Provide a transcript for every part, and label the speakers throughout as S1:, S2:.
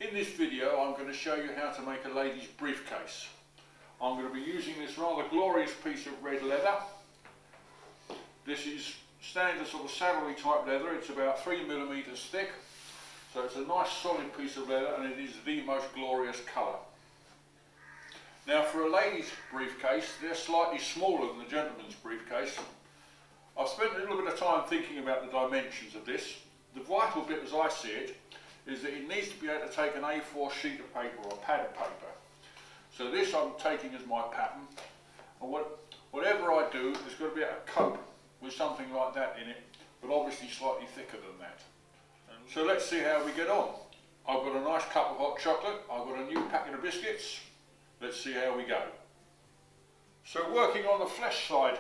S1: In this video I'm going to show you how to make a lady's briefcase. I'm going to be using this rather glorious piece of red leather. This is standard sort of saddlery type leather. It's about 3mm thick, so it's a nice solid piece of leather and it is the most glorious colour. Now for a lady's briefcase, they're slightly smaller than the gentleman's briefcase. I've spent a little bit of time thinking about the dimensions of this. The vital bit as I see it is that it needs to be able to take an A4 sheet of paper or a pad of paper. So this I'm taking as my pattern, and whatever I do is going to be able to cope with something like that in it, but obviously slightly thicker than that. So let's see how we get on. I've got a nice cup of hot chocolate, I've got a new packet of biscuits. Let's see how we go. So working on the flesh side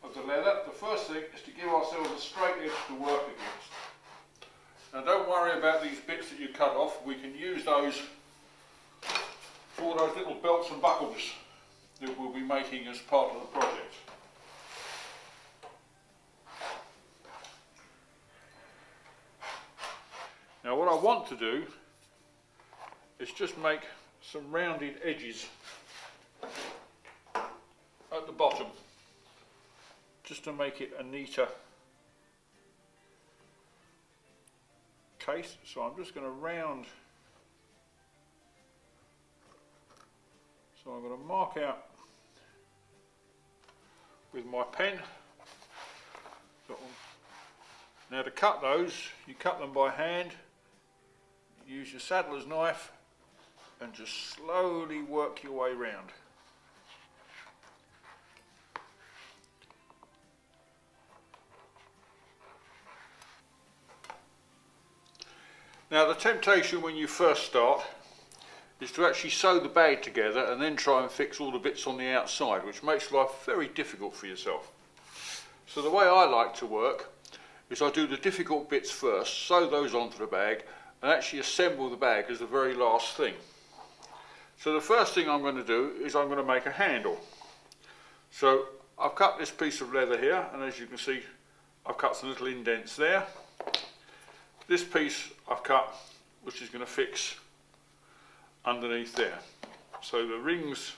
S1: of the leather, the first thing is to give ourselves a straight edge to work against. Now don't worry about these bits that you cut off, we can use those for those little belts and buckles that we'll be making as part of the project. Now what I want to do is just make some rounded edges at the bottom, just to make it a neater case. So I'm just going to round, so I'm going to mark out with my pen. Now to cut those, you cut them by hand, use your saddler's knife and just slowly work your way round. Now the temptation when you first start is to actually sew the bag together and then try and fix all the bits on the outside, which makes life very difficult for yourself. So the way I like to work is I do the difficult bits first, sew those onto the bag and actually assemble the bag as the very last thing. So the first thing I'm going to do is I'm going to make a handle. So I've cut this piece of leather here, and as you can see I've cut some little indents there. This piece I've cut, which is going to fix underneath there. So the rings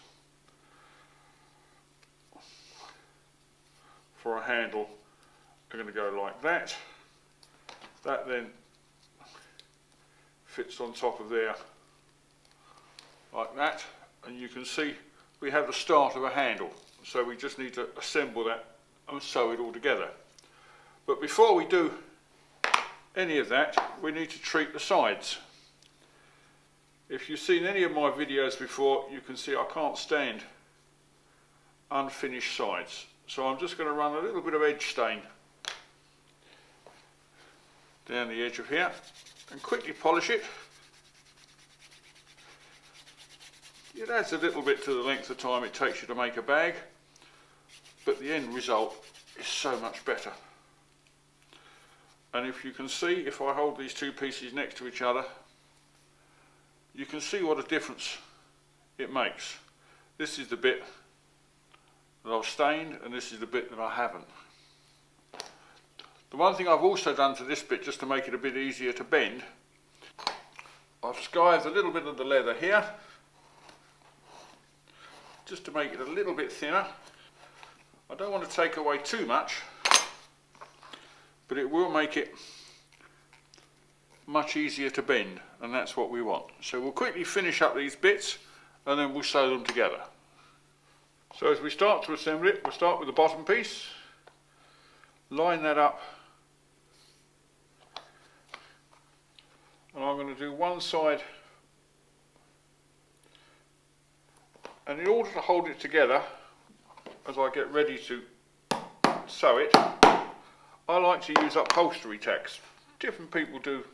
S1: for a handle are going to go like that. That then fits on top of there like that, and you can see we have the start of a handle, so we just need to assemble that and sew it all together. But before we do any of that, we need to treat the sides. If you've seen any of my videos before, you can see I can't stand unfinished sides, so I'm just going to run a little bit of edge stain down the edge of here and quickly polish it. It adds a little bit to the length of time it takes you to make a bag, but the end result is so much better. And if you can see, if I hold these two pieces next to each other, you can see what a difference it makes. This is the bit that I've stained and this is the bit that I haven't. The one thing I've also done to this bit, just to make it a bit easier to bend, I've skived a little bit of the leather here, just to make it a little bit thinner. I don't want to take away too much, but it will make it much easier to bend, and that's what we want. So we'll quickly finish up these bits and then we'll sew them together. So as we start to assemble it, we'll start with the bottom piece, line that up, and I'm going to do one side. And in order to hold it together, as I get ready to sew it, I like to use upholstery tacks. Different people do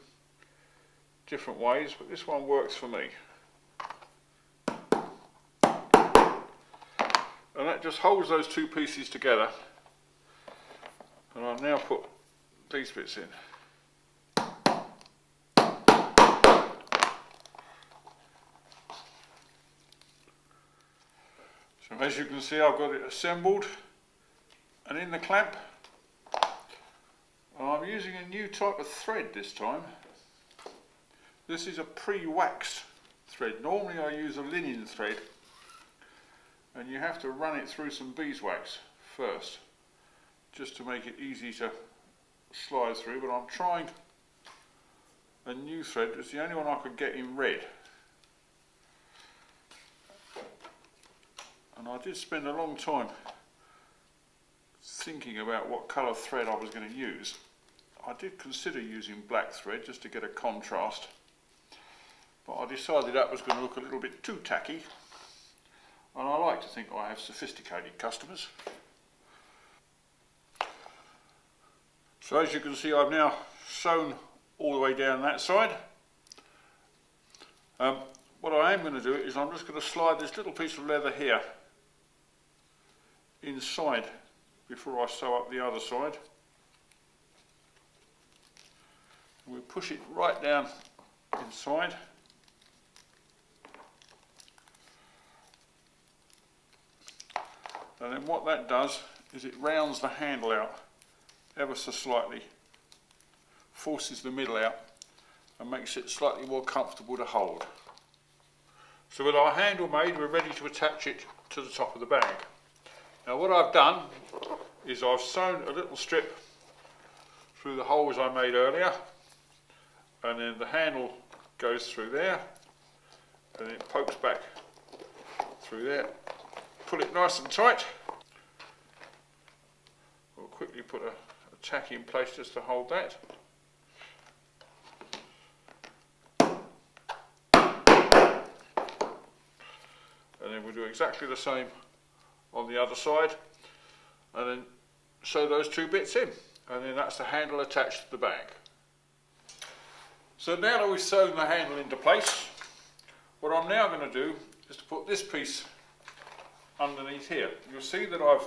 S1: different ways, but this one works for me. And that just holds those two pieces together. And I'll now put these bits in. So as you can see, I've got it assembled and in the clamp. I'm using a new type of thread this time. This is a pre-waxed thread. Normally I use a linen thread, and you have to run it through some beeswax first, just to make it easy to slide through, but I'm trying a new thread. It's the only one I could get in red. And I did spend a long time thinking about what colour thread I was going to use. I did consider using black thread just to get a contrast, but I decided that was going to look a little bit too tacky, and I like to think I have sophisticated customers. So as you can see, I've now sewn all the way down that side. What I am going to do is I'm just going to slide this little piece of leather here inside before I sew up the other side. And we push it right down inside. And then what that does is it rounds the handle out ever so slightly, forces the middle out and makes it slightly more comfortable to hold. So with our handle made, we're ready to attach it to the top of the bag. Now what I've done is I've sewn a little strip through the holes I made earlier, and then the handle goes through there and it pokes back through there. Pull it nice and tight. We'll quickly put a tack in place just to hold that. And then we'll do exactly the same on the other side, and then sew those two bits in, and then that's the handle attached to the bag. So now that we've sewn the handle into place, what I'm now going to do is to put this piece underneath here. You'll see that I've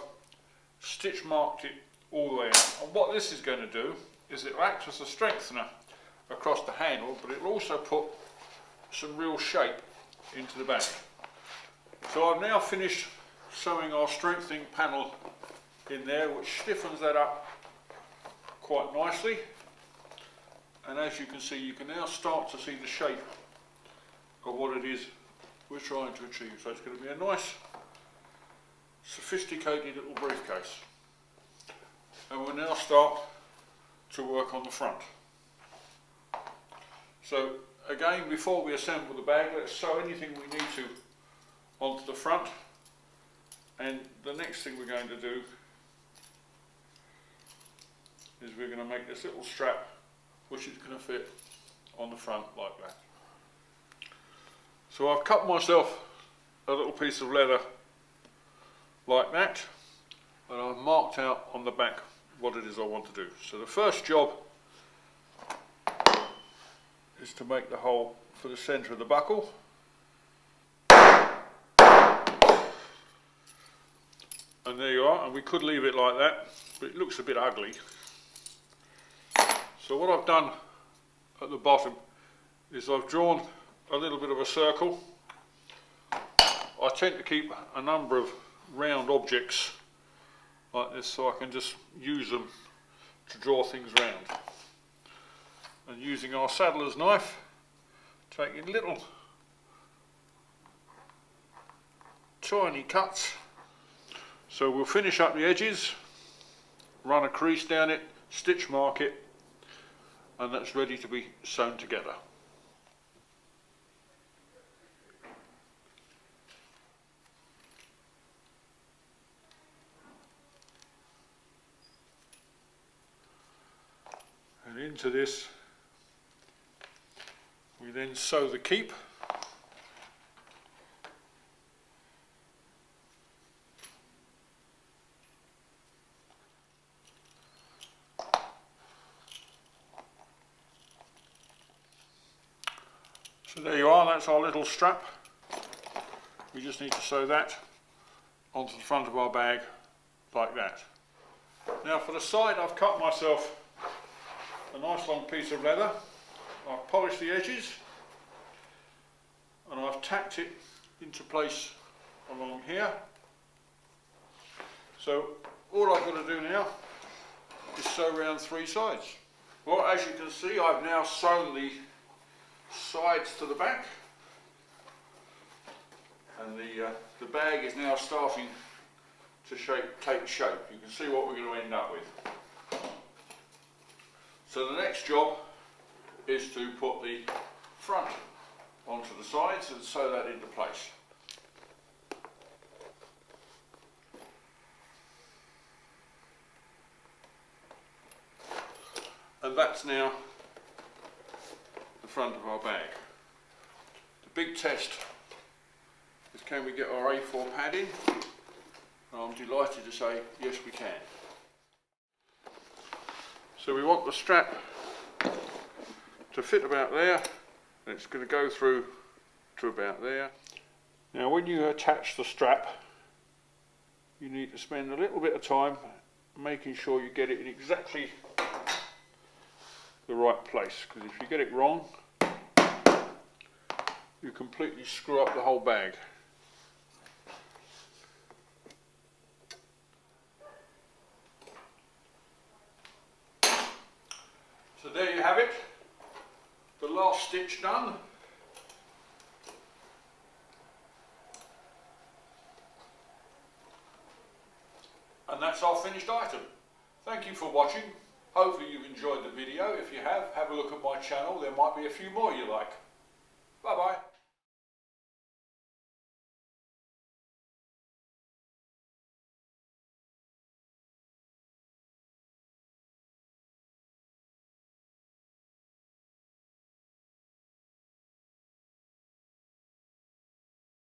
S1: stitch marked it all the way out, and what this is going to do is it will act as a strengthener across the handle, but it will also put some real shape into the bag. So I've now finished sewing our strengthening panel in there, which stiffens that up quite nicely, and as you can see, you can now start to see the shape of what it is we're trying to achieve. So it's going to be a nice sophisticated little briefcase, and we'll now start to work on the front. So again, before we assemble the bag, let's sew anything we need to onto the front, and the next thing we're going to do is we're going to make this little strap which is going to fit on the front like that. So I've cut myself a little piece of leather like that, and I've marked out on the back what it is I want to do. So the first job is to make the hole for the centre of the buckle. And there you are, and we could leave it like that, but it looks a bit ugly. So what I've done at the bottom is I've drawn a little bit of a circle. I tend to keep a number of round objects like this so I can just use them to draw things round. And using our saddler's knife, taking little tiny cuts. So we'll finish up the edges, run a crease down it, stitch mark it, and that's ready to be sewn together. And into this we then sew the keep. So there you are, that's our little strap. We just need to sew that onto the front of our bag like that. Now for the side, I've cut myself a nice long piece of leather. I've polished the edges and I've tacked it into place along here. So all I've got to do now is sew around three sides. Well, as you can see, I've now sewn the sides to the back, and the bag is now starting to take shape. You can see what we're going to end up with. So the next job is to put the front onto the sides and sew that into place. And that's now the front of our bag. The big test is, can we get our A4 pad in? And I'm delighted to say yes we can. So we want the strap to fit about there, and it's going to go through to about there. Now when you attach the strap, you need to spend a little bit of time making sure you get it in exactly the right place, because if you get it wrong, you completely screw up the whole bag. So there you have it, the last stitch done. And that's our finished item. Thank you for watching. Hopefully you've enjoyed the video. If you have a look at my channel. There might be a few more you like.